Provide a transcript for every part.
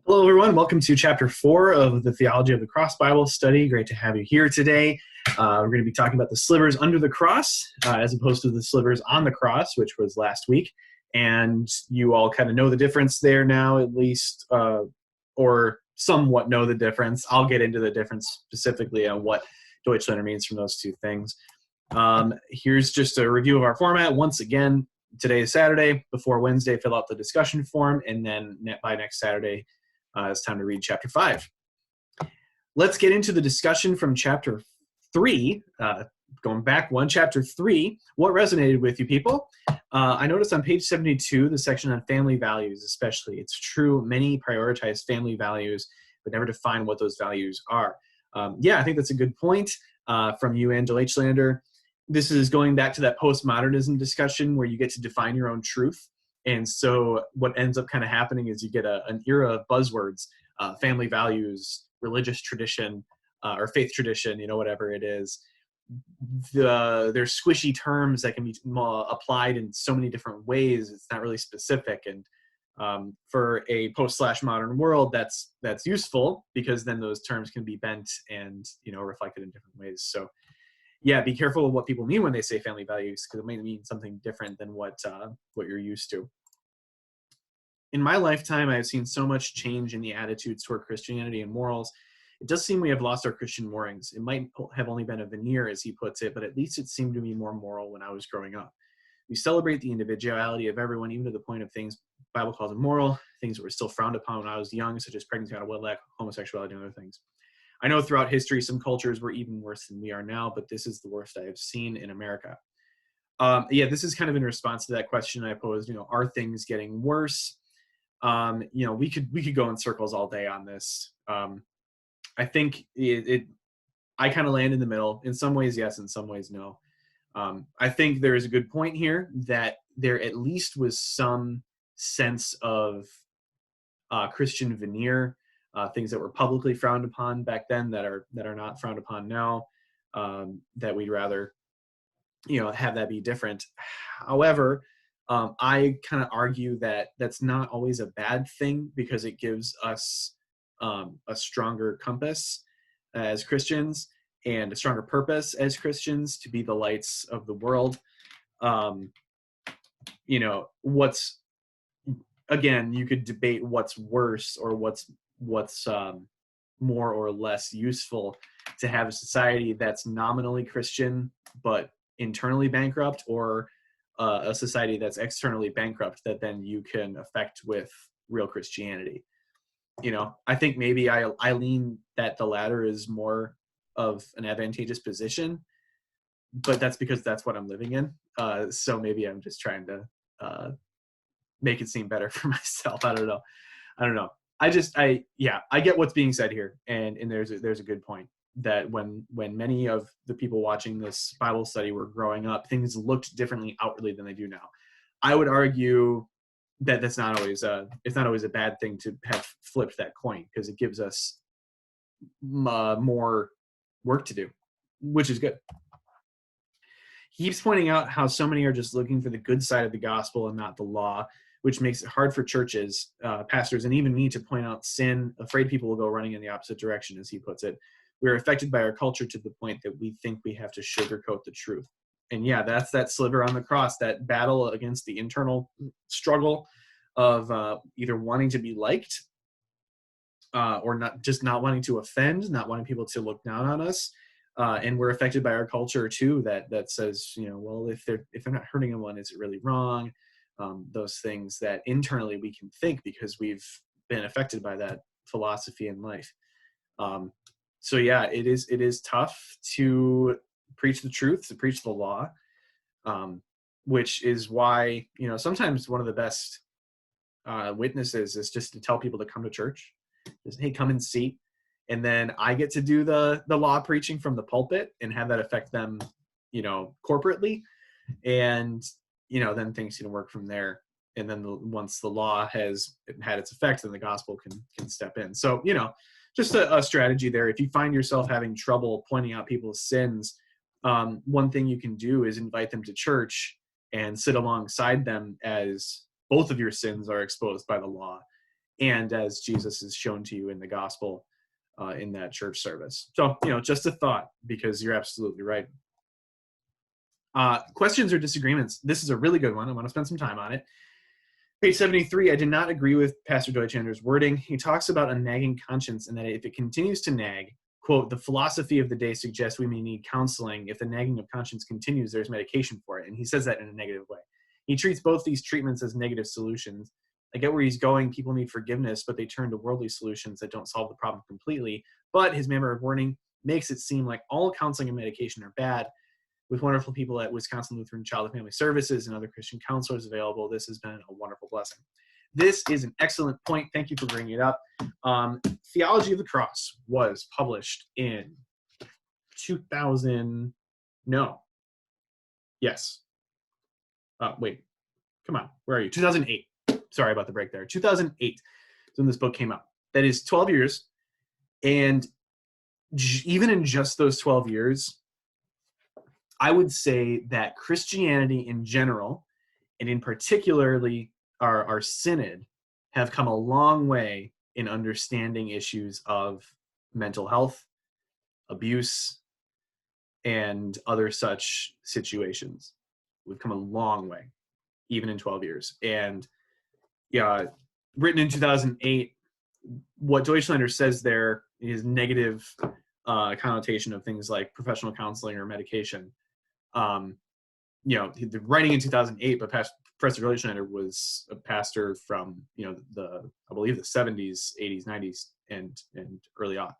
Hello, everyone. Welcome to Chapter 4 of the Theology of the Cross Bible study. Great to have you here today. We're going to be talking about the slivers under the cross as opposed to the slivers on the cross, which was last week. And you all kind of know the difference there now, at least, or somewhat know the difference. I'll get into the difference specifically on what Deutschlander means from those two things. Here's just a review of our format. Once again, today is Saturday. Before Wednesday, fill out the discussion form, and then by next Saturday, it's time to read chapter 5. Let's get into the discussion from chapter 3. Going back one, chapter 3. What resonated with you people? I noticed on page 72, the section on family values especially. It's true, many prioritize family values, but never define what those values are. I think that's a good point from you and Deutschlander. This is going back to that postmodernism discussion where you get to define your own truth. And so what ends up kind of happening is you get an era of buzzwords, family values, religious tradition, or faith tradition, whatever it is. There's squishy terms that can be applied in so many different ways. It's not really specific. And for a post/modern world, that's useful because then those terms can be bent and, reflected in different ways. So yeah, be careful of what people mean when they say family values, because it may mean something different than what you're used to. In my lifetime, I've seen so much change in the attitudes toward Christianity and morals. It does seem we have lost our Christian moorings. It might have only been a veneer, as he puts it, but at least it seemed to me more moral when I was growing up. We celebrate the individuality of everyone, even to the point of things the Bible calls immoral, things that were still frowned upon when I was young, such as pregnancy out of wedlock, homosexuality, and other things. I know throughout history, some cultures were even worse than we are now, but this is the worst I have seen in America. This is kind of in response to that question I posed, are things getting worse? We could go in circles all day on this. I think I kind of land in the middle. In some ways, yes. In some ways, no. I think there is a good point here that there at least was some sense of Christian veneer, things that were publicly frowned upon back then that are not frowned upon now, that we'd rather, have that be different. However, I kind of argue that that's not always a bad thing because it gives us a stronger compass as Christians and a stronger purpose as Christians to be the lights of the world. Again, you could debate what's worse or what's more or less useful, to have a society that's nominally Christian but internally bankrupt, or a society that's externally bankrupt that then you can affect with real Christianity. I think maybe I lean that the latter is more of an advantageous position, but that's because that's what I'm living in. So maybe I'm just trying to make it seem better for myself. I don't know. I get what's being said here, and there's a good point that when many of the people watching this Bible study were growing up, things looked differently outwardly than they do now. I would argue that it's not always a bad thing to have flipped that coin, because it gives us more work to do, which is good. He keeps pointing out how so many are just looking for the good side of the gospel and not the law, which makes it hard for churches, pastors, and even me to point out sin, afraid people will go running in the opposite direction, as he puts it. We're affected by our culture to the point that we think we have to sugarcoat the truth. And yeah, that's that sliver on the cross, that battle against the internal struggle of either wanting to be liked or not wanting to offend, not wanting people to look down on us. And we're affected by our culture too, that says, well, if they're not hurting anyone, is it really wrong? Those things that internally we can think because we've been affected by that philosophy in life. It is tough to preach the truth, to preach the law, which is why, sometimes one of the best witnesses is just to tell people to come to church. Just, hey, come and see. And then I get to do the law preaching from the pulpit and have that affect them, corporately. And, then things can work from there. And then once the law has had its effect, then the gospel can step in. So, just a strategy there. If you find yourself having trouble pointing out people's sins, one thing you can do is invite them to church and sit alongside them as both of your sins are exposed by the law. and as Jesus is shown to you in the gospel in that church service. So, just a thought, because you're absolutely right. Questions or disagreements? This is a really good one. I want to spend some time on it. Page 73, I did not agree with Pastor Deutschlander's wording. He talks about a nagging conscience, and that if it continues to nag, quote, the philosophy of the day suggests we may need counseling. If the nagging of conscience continues, there's medication for it. And he says that in a negative way. He treats both these treatments as negative solutions. I get where he's going. People need forgiveness, but they turn to worldly solutions that don't solve the problem completely. But his manner of wording makes it seem like all counseling and medication are bad. With wonderful people at Wisconsin Lutheran Child and Family Services and other Christian counselors available, this has been a wonderful blessing. This is an excellent point. Thank you for bringing it up. Theology of the Cross was published in 2000. No. Yes. Wait. Come on. Where are you? 2008. Sorry about the break there. 2008 is when this book came out. That is 12 years. And even in just those 12 years, I would say that Christianity in general, and in particularly our synod, have come a long way in understanding issues of mental health, abuse, and other such situations. We've come a long way, even in 12 years. And yeah, written in 2008, what Deutschlander says there is negative connotation of things like professional counseling or medication. The writing in 2008, but Professor Deutschlander was a pastor from, I believe the 70s, 80s, 90s, and early on.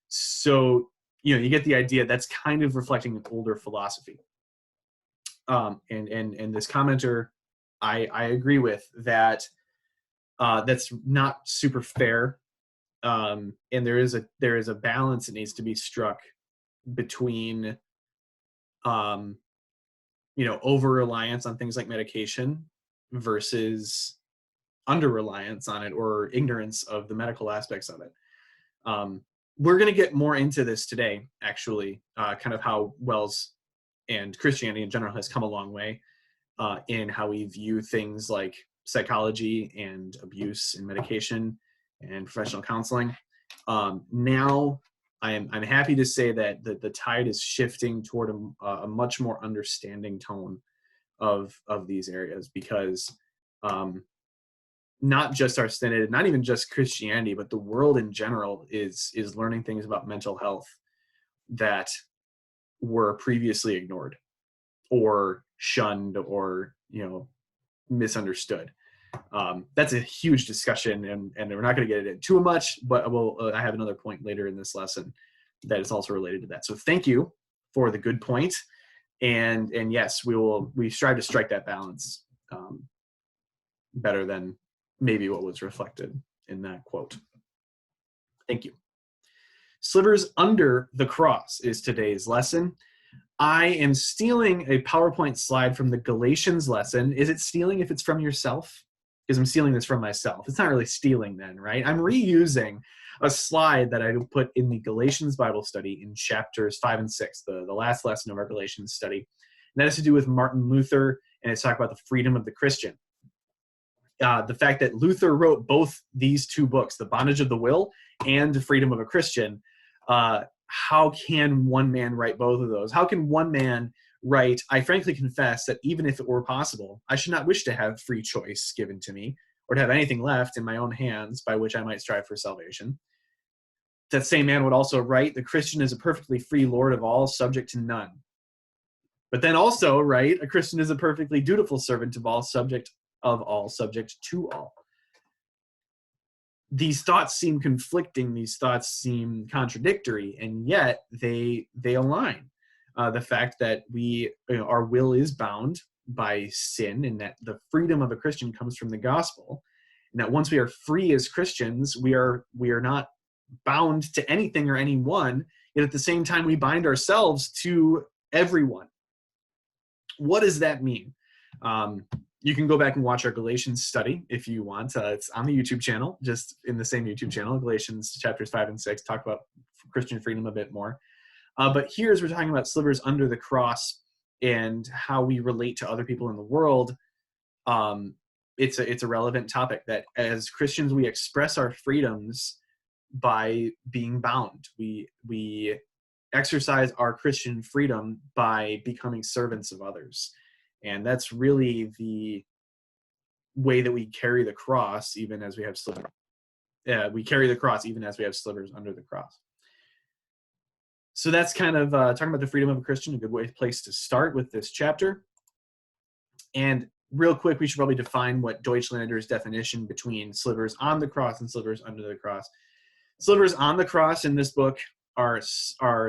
So, you get the idea that's kind of reflecting an older philosophy. And this commenter, I agree with that. That's not super fair. And there is a balance that needs to be struck between, over-reliance on things like medication versus under-reliance on it, or ignorance of the medical aspects of it. We're going to get more into this today, actually, kind of how WELS and Christianity in general has come a long way in how we view things like psychology and abuse and medication and professional counseling. Now, I'm happy to say that the tide is shifting toward a much more understanding tone of these areas, because not just our synod, not even just Christianity, but the world in general is learning things about mental health that were previously ignored or shunned or misunderstood. That's a huge discussion, and we're not going to get into too much, but I have another point later in this lesson that is also related to that. So thank you for the good point. And yes, we strive to strike that balance better than maybe what was reflected in that quote. Thank you. Slivers under the cross is today's lesson. I am stealing a PowerPoint slide from the Galatians lesson. Is it stealing if it's from yourself? Because I'm stealing this from myself. It's not really stealing then, right? I'm reusing a slide that I put in the Galatians Bible study in chapters 5 and 6, the last lesson of our Galatians study. And that has to do with Martin Luther, and it's talking about the freedom of the Christian. The fact that Luther wrote both these two books, The Bondage of the Will and The Freedom of a Christian, how can one man write both of those? How can one man write, I frankly confess that even if it were possible, I should not wish to have free choice given to me, or to have anything left in my own hands by which I might strive for salvation. That same man would also write, the Christian is a perfectly free Lord of all, subject to none. But then also write, a Christian is a perfectly dutiful servant of all, subject to all. These thoughts seem conflicting, these thoughts seem contradictory, and yet they align. The fact that our will is bound by sin, and that the freedom of a Christian comes from the gospel, and that once we are free as Christians, we are not bound to anything or anyone, yet at the same time we bind ourselves to everyone. What does that mean? You can go back and watch our Galatians study if you want. It's on the YouTube channel, just in the same YouTube channel, Galatians chapters 5 and 6, talk about Christian freedom a bit more. But here's we're talking about slivers under the cross and how we relate to other people in the world. it's a relevant topic that as Christians we express our freedoms by being bound. We exercise our Christian freedom by becoming servants of others. And that's really the way that we carry the cross, even as we have slivers. We carry the cross even as we have slivers under the cross. So that's kind of talking about the freedom of a Christian, a good place to start with this chapter. And real quick, we should probably define what Deutschlander's definition between slivers on the cross and slivers under the cross. Slivers on the cross in this book are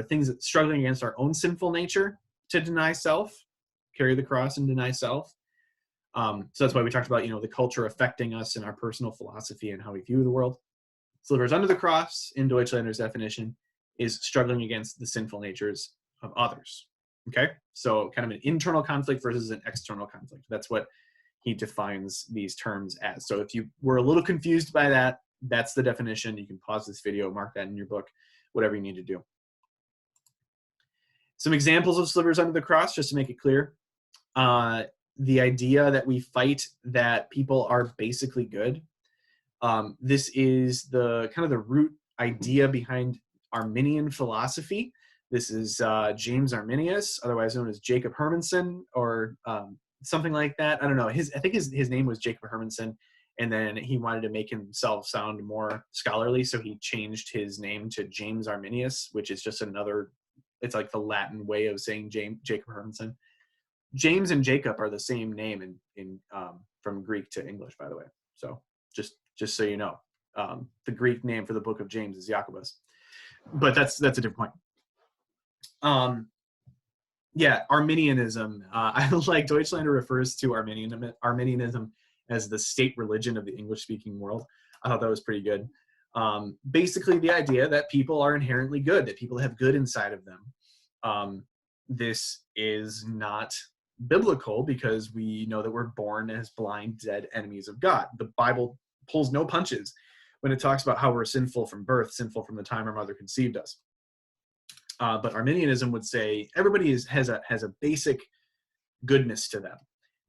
things that struggling against our own sinful nature to deny self, carry the cross and deny self. So that's why we talked about, the culture affecting us and our personal philosophy and how we view the world. Slivers under the cross, in Deutschlander's definition, is struggling against the sinful natures of others. Okay? So kind of an internal conflict versus an external conflict. That's what he defines these terms as. So if you were a little confused by that, that's the definition. You can pause this video, mark that in your book, whatever you need to do. Some examples of slivers under the cross, just to make it clear. The idea that we fight that people are basically good. This is the kind of the root idea behind Arminian philosophy. This is James Arminius, otherwise known as Jacob Hermanson, or something like that. I don't know. I think his name was Jacob Hermanson, and then he wanted to make himself sound more scholarly, so he changed his name to James Arminius, which is just another, it's like the Latin way of saying Jacob Hermanson. James and Jacob are the same name in from Greek to English, by the way. So just so you know, the Greek name for the book of James is Jacobus, but that's a different point. Yeah, Arminianism. I like Deutschlander refers to Arminianism as the state religion of the English-speaking world. I thought that was pretty good. Basically, the idea that people are inherently good, that people have good inside of them. This is not biblical because we know that we're born as blind, dead enemies of God. The Bible pulls no punches when it talks about how we're sinful from birth, sinful from the time our mother conceived us. But Arminianism would say everybody has a basic goodness to them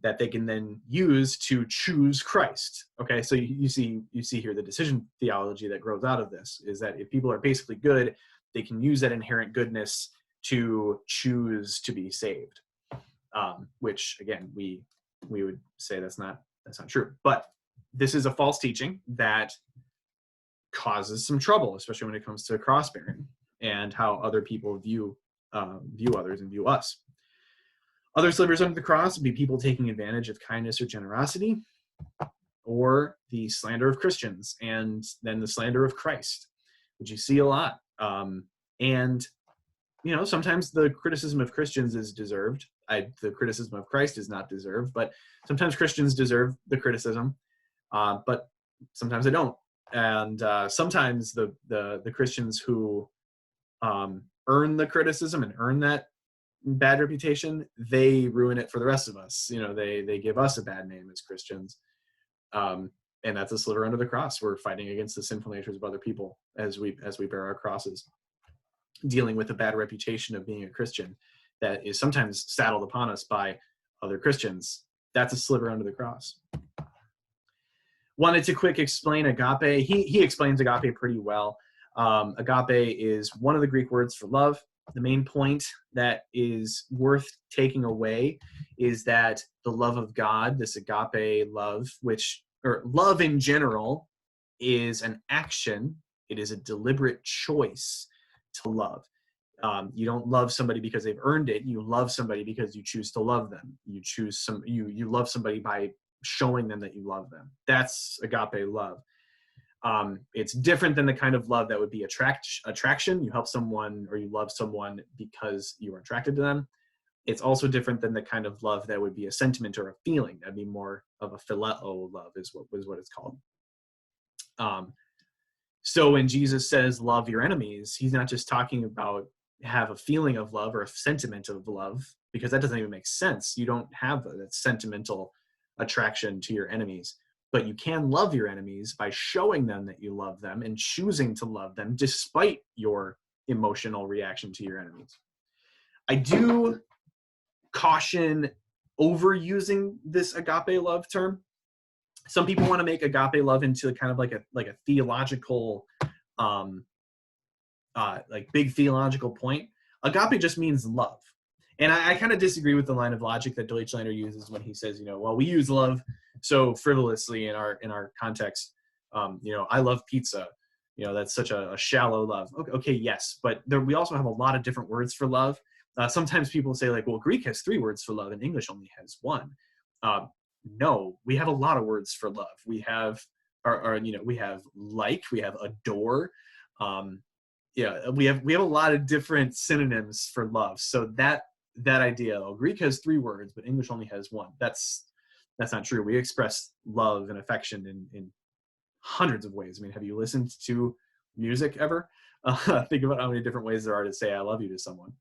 that they can then use to choose Christ. Okay, so you see here the decision theology that grows out of this is that if people are basically good, they can use that inherent goodness to choose to be saved. Which again, we would say that's not true. But this is a false teaching that causes some trouble, especially when it comes to cross bearing and how other people view others and view us. Other slivers under the cross would be people taking advantage of kindness or generosity, or the slander of Christians, and then the slander of Christ, which you see a lot. And sometimes the criticism of Christians is deserved. The criticism of Christ is not deserved, but sometimes Christians deserve the criticism, but sometimes they don't. And sometimes the Christians who earn the criticism and earn that bad reputation, they ruin it for the rest of us. They give us a bad name as Christians. And that's a sliver under the cross. We're fighting against the sinful natures of other people as we bear our crosses, dealing with a bad reputation of being a Christian that is sometimes saddled upon us by other Christians. That's a sliver under the cross. Wanted to quick explain agape. He explains agape pretty well. Agape is one of the Greek words for love. The main point that is worth taking away is that the love of God, this agape love, or love in general, is an action. It is a deliberate choice to love. You don't love somebody because they've earned it. You love somebody because you choose to love them. You love somebody by showing them that you love them. That's agape love. It's different than the kind of love that would be attraction. You help someone or you love someone because you are attracted to them. It's also different than the kind of love that would be a sentiment or a feeling. That'd be more of a phileo love is what it's called. So when Jesus says love your enemies, he's not just talking about have a feeling of love or a sentiment of love, because that doesn't even make sense. You don't have that sentimental attraction to your enemies. But you can love your enemies by showing them that you love them and choosing to love them despite your emotional reaction to your enemies. I do caution overusing this agape love term. Some people want to make agape love into kind of like a theological, like big theological point. Agape just means love. And I kind of disagree with the line of logic that Deutschlander uses when he says, well, we use love so frivolously in our context. I love pizza. That's such a shallow love. Okay, yes, but we also have a lot of different words for love. Sometimes people say like, well, Greek has 3 words for love and English only has 1. No, we have a lot of words for love. We have we have like, we have adore. We have a lot of different synonyms for love. So that idea, Greek has 3 words, but English only has 1. That's not true. We express love and affection in hundreds of ways. I mean, have you listened to music ever? Think about how many different ways there are to say I love you to someone.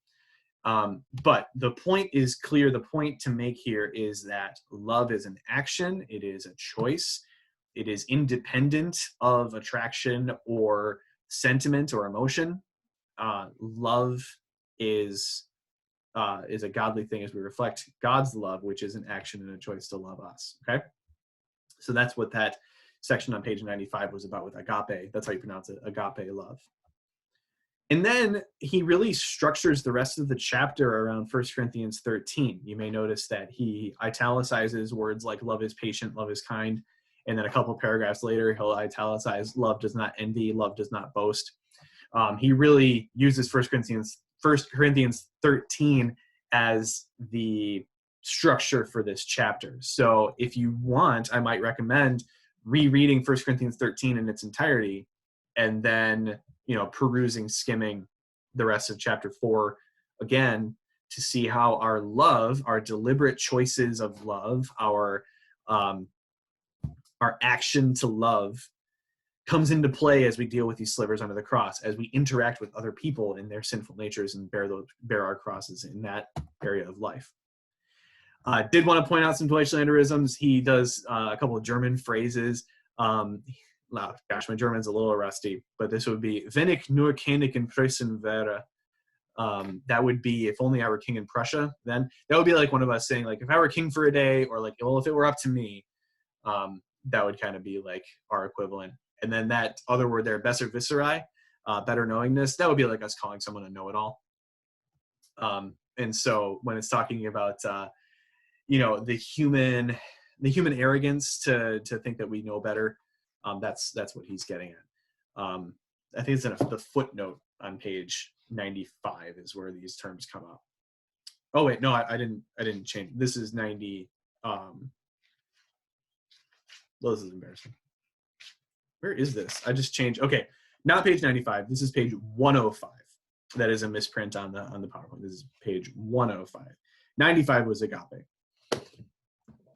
But the point is clear. The point to make here is that love is an action. It is a choice. It is independent of attraction or sentiment or emotion. Love is a godly thing as we reflect God's love, which is an action and a choice to love us. Okay, so that's what that section on page 95 was about with agape. That's how you pronounce it, agape love. And then he really structures the rest of the chapter around 1 Corinthians 13. You may notice that he italicizes words like love is patient, love is kind, and then a couple paragraphs later he'll italicize love does not envy, love does not boast. He really uses 1 Corinthians 13 as the structure for this chapter. So if you want, I might recommend rereading 1 Corinthians 13 in its entirety, and then skimming the rest of chapter 4 again to see how our love, our deliberate choices of love, our action to love comes into play as we deal with these slivers under the cross, as we interact with other people in their sinful natures and bear our crosses in that area of life. Did want to point out some Deutschlanderisms. He does a couple of German phrases. Gosh, my German's a little rusty, but this would be, wenn ich nur König in Preußen wäre. That would be, if only I were king in Prussia, then. That would be like one of us saying, like, if I were king for a day, or like, well, if it were up to me, that would kind of be like our equivalent. And then that other word there, besserwisserei, better knowingness, that would be like us calling someone a know-it-all. And so when it's talking about, the human arrogance to think that we know better, that's what he's getting at. I think it's in the footnote on page 95 is where these terms come up. Oh wait, no, I didn't change. This is 90. Well, this is embarrassing. Where is this? I just changed. Okay, not page 95. This is page 105. That is a misprint on the PowerPoint. This is page 105. 95 was agape.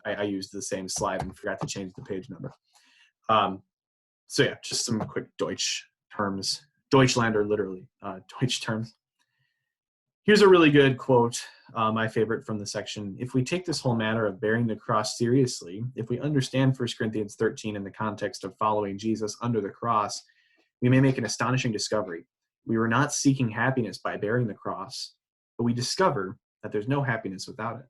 I used the same slide and forgot to change the page number. So yeah, just some quick Deutsch terms. Deutschlander, literally, Deutsch terms. Here's a really good quote, my favorite from the section. If we take this whole matter of bearing the cross seriously, if we understand 1 Corinthians 13 in the context of following Jesus under the cross, we may make an astonishing discovery. We were not seeking happiness by bearing the cross, but we discover that there's no happiness without it.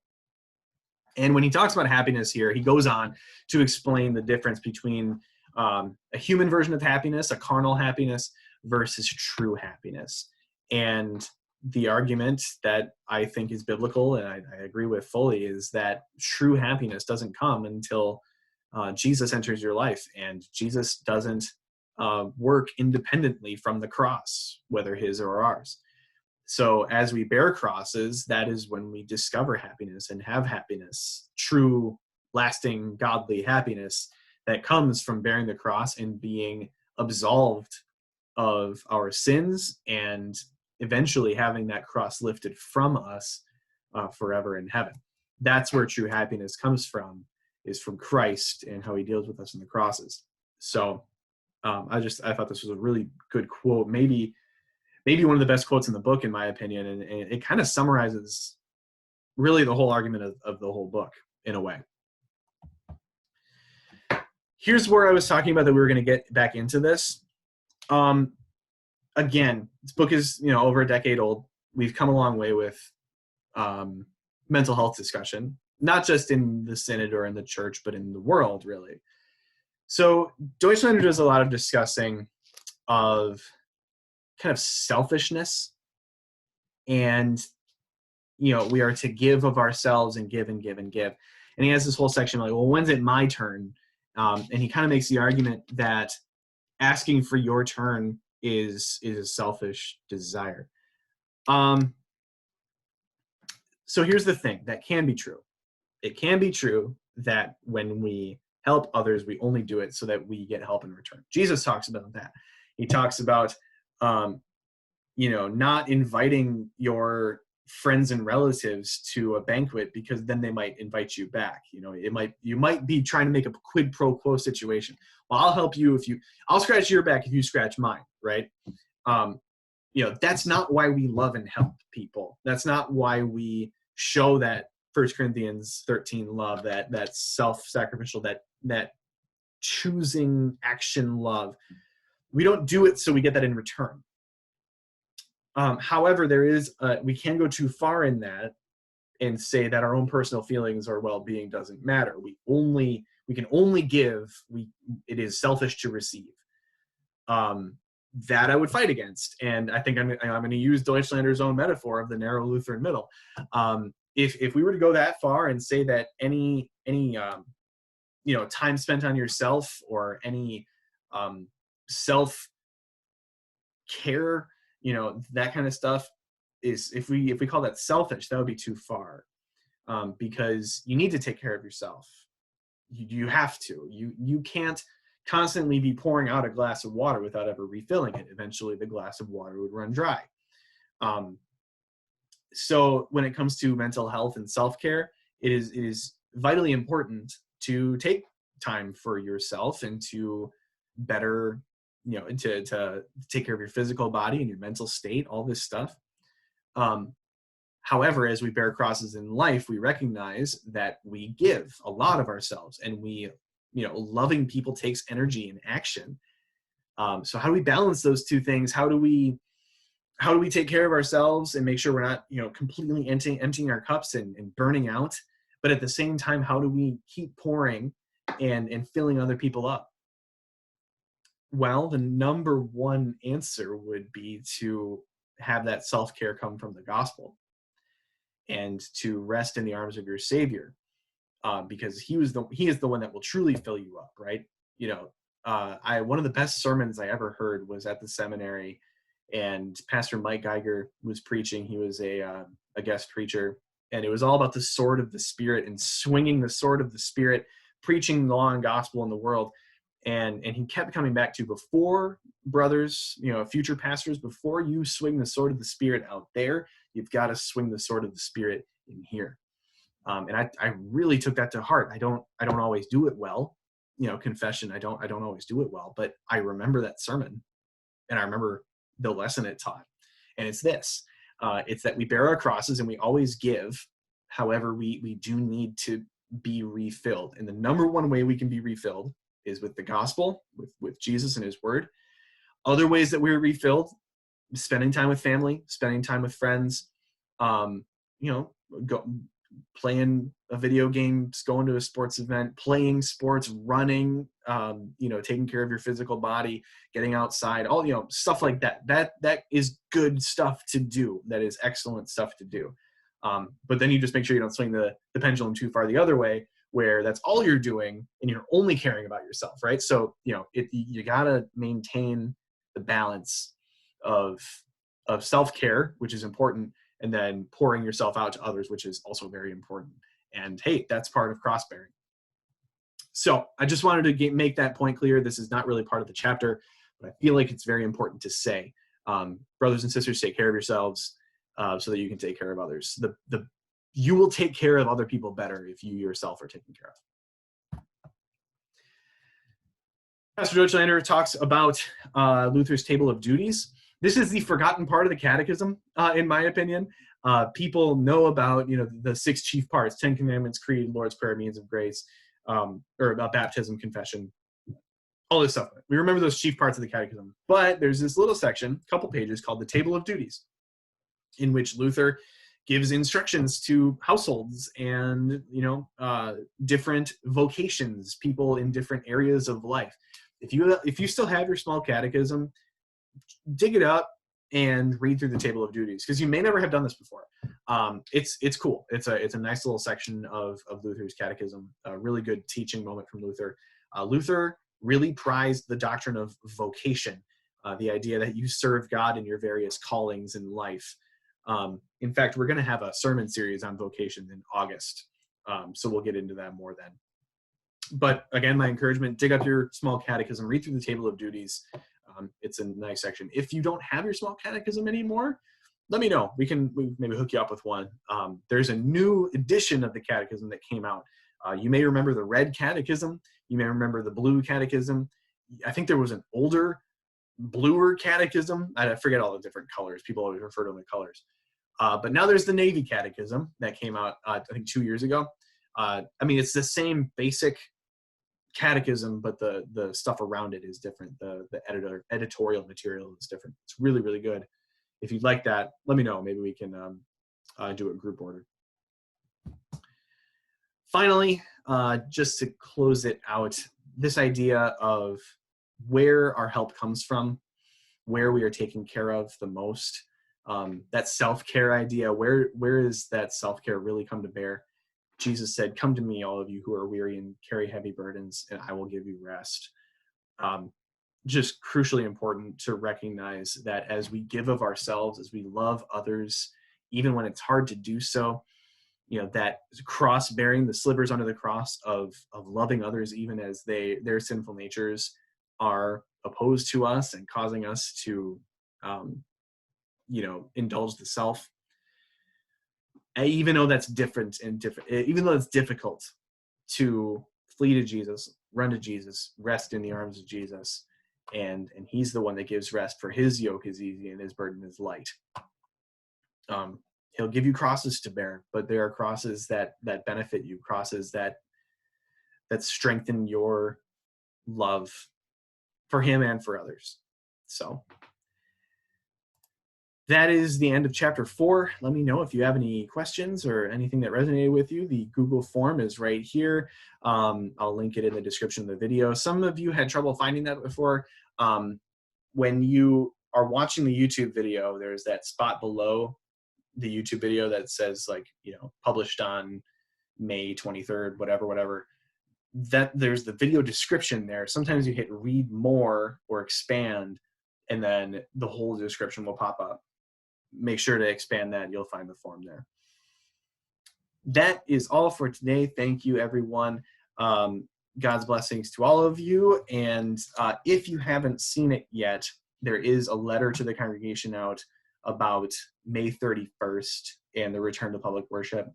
And when he talks about happiness here, he goes on to explain the difference between a human version of happiness, a carnal happiness, versus true happiness. And the argument that I think is biblical, and I agree with fully, is that true happiness doesn't come until Jesus enters your life, and Jesus doesn't work independently from the cross, whether his or ours. So as we bear crosses, that is when we discover happiness and have happiness, true, lasting, godly happiness that comes from bearing the cross and being absolved of our sins and eventually having that cross lifted from us forever in heaven. That's where true happiness comes from, is from Christ and how he deals with us in the crosses. So I thought this was a really good quote, maybe one of the best quotes in the book, in my opinion, and it kind of summarizes really the whole argument of the whole book in a way. Here's where I was talking about that we were going to get back into this. Again, this book is over a decade old. We've come a long way with mental health discussion, not just in the synod or in the church, but in the world, really. So Deutschlander does a lot of discussing of kind of selfishness, and we are to give of ourselves and give and give and give. And he has this whole section like, well, when's it my turn? And he kind of makes the argument that asking for your turn is a selfish desire. So here's the thing that can be true. It can be true that when we help others, we only do it so that we get help in return. Jesus talks about that. He talks about, not inviting your friends and relatives to a banquet because then they might invite you back. You might be trying to make a quid pro quo situation. Well, I'll help you I'll scratch your back if you scratch mine, right? That's not why we love and help people. That's not why we show that 1 Corinthians 13 love, that self-sacrificial, that choosing action love. We don't do it so we get that in return. However, we can go too far in that and say that our own personal feelings or well-being doesn't matter. We can only give. It is selfish to receive. That I would fight against, and I think I'm going to use Deutschlander's own metaphor of the narrow Lutheran middle. If we were to go that far and say that any time spent on yourself or any self care, that kind of stuff is, if we call that selfish, that would be too far, because you need to take care of yourself. You have to. You can't constantly be pouring out a glass of water without ever refilling it. Eventually the glass of water would run dry. So when it comes to mental health and self-care, it is vitally important to take time for yourself and to better, to take care of your physical body and your mental state, all this stuff. However, as we bear crosses in life, we recognize that we give a lot of ourselves, and loving people takes energy and action. So how do we balance those two things? How do we take care of ourselves and make sure we're not, completely emptying our cups and burning out? But at the same time, how do we keep pouring and filling other people up? Well, the number one answer would be to have that self-care come from the gospel and to rest in the arms of your Savior. Because he is the one that will truly fill you up, right? One of the best sermons I ever heard was at the seminary, and Pastor Mike Geiger was preaching. He was a guest preacher, and it was all about the sword of the Spirit and swinging the sword of the Spirit, preaching the law and gospel in the world. And he kept coming back to, before brothers, future pastors, before you swing the sword of the Spirit out there, you've got to swing the sword of the Spirit in here. And I really took that to heart. I don't always do it well, confession. I don't always do it well, but I remember that sermon, and I remember the lesson it taught. And it's this, it's that we bear our crosses and we always give. However, we do need to be refilled. And the number one way we can be refilled is with the gospel, with Jesus and his word. Other ways that we're refilled, spending time with family, spending time with friends, playing a video game, going to a sports event, playing sports, running, taking care of your physical body, getting outside, all, stuff like that. That is good stuff to do. That is excellent stuff to do. But then you just make sure you don't swing the pendulum too far the other way, where that's all you're doing and you're only caring about yourself, right? So, you gotta maintain the balance of self-care, which is important, and then pouring yourself out to others, which is also very important. And hey, that's part of cross-bearing. So I just wanted to make that point clear. This is not really part of the chapter, but I feel like it's very important to say. Brothers and sisters, take care of yourselves so that you can take care of others. You will take care of other people better if you yourself are taken care of. Pastor Deutschlander talks about Luther's table of duties. This is the forgotten part of the catechism, in my opinion. People know about, the 6 chief parts: 10 Commandments, Creed, Lord's Prayer, Means of Grace, or about baptism, confession, all this stuff. We remember those chief parts of the catechism. But there's this little section, a couple pages, called the Table of Duties, in which Luther gives instructions to households and, different vocations, people in different areas of life. If you still have your small catechism, dig it up and read through the table of duties, because you may never have done this before. It's cool. It's a nice little section of Luther's catechism, a really good teaching moment from Luther. Luther really prized the doctrine of vocation, the idea that you serve God in your various callings in life. In fact, we're going to have a sermon series on vocation in August, so we'll get into that more then. But again, my encouragement, dig up your small catechism, read through the table of duties. It's a nice section. If you don't have your small catechism anymore, let me know. We maybe hook you up with one. There's a new edition of the catechism that came out. You may remember the red catechism. You may remember the blue catechism. I think there was an older, bluer catechism. I forget all the different colors. People always refer to them in colors. But now there's the navy catechism that came out, I think 2 years ago. It's the same basic catechism, but the stuff around it is different. The editorial material is different. It's really, really good. If you'd like that, let me know. Maybe we can do a group order. Finally, just to close it out, this idea of where our help comes from, where we are taken care of the most, that self-care idea, where is that self-care really come to bear? Jesus said, "Come to me, all of you who are weary and carry heavy burdens, and I will give you rest." Just crucially important to recognize that as we give of ourselves, as we love others, even when it's hard to do so, that cross bearing, the slivers under the cross of loving others, even as their sinful natures are opposed to us and causing us to, indulge the self. Even though that's even though it's difficult to flee to Jesus, run to Jesus, rest in the arms of Jesus, and he's the one that gives rest, for his yoke is easy and his burden is light. He'll give you crosses to bear, but there are crosses that benefit you, crosses that strengthen your love for him and for others. So that is the end of chapter 4. Let me know if you have any questions or anything that resonated with you. The Google form is right here. I'll link it in the description of the video. Some of you had trouble finding that before. When you are watching the YouTube video, there's that spot below the YouTube video that says, published on May 23rd, whatever. That there's the video description there. Sometimes you hit read more or expand, and then the whole description will pop up. Make sure to expand that. You'll find the form there. That is all for today. Thank you, everyone. God's blessings to all of you. And if you haven't seen it yet, there is a letter to the congregation out about May 31st and the return to public worship.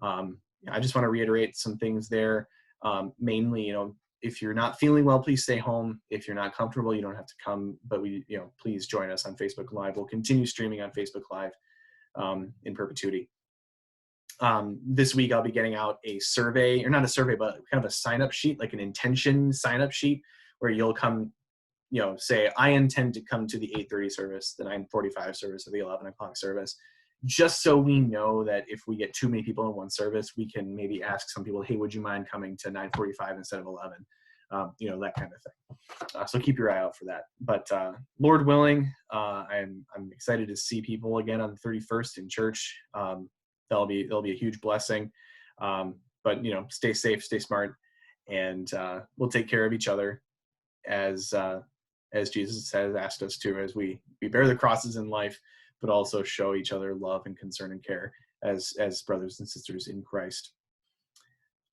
I just want to reiterate some things there. Mainly, if you're not feeling well, please stay home. If you're not comfortable, you don't have to come, but please join us on Facebook Live. We'll continue streaming on Facebook Live in perpetuity. This week I'll be getting out a survey, or not a survey, but kind of a sign-up sheet, like an intention sign-up sheet, where you'll come, say, I intend to come to the 8:30 service, the 9:45 service, or the 11 o'clock service, just so we know that if we get too many people in one service, we can maybe ask some people, hey, would you mind coming to 9:45 instead of 11? That kind of thing. So keep your eye out for that. But Lord willing, I'm excited to see people again on the 31st in church. That'll be a huge blessing. But stay safe, stay smart, and we'll take care of each other as Jesus has asked us to, as we bear the crosses in life, but also show each other love and concern and care as brothers and sisters in Christ.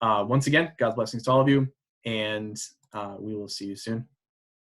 Once again, God's blessings to all of you, and we will see you soon.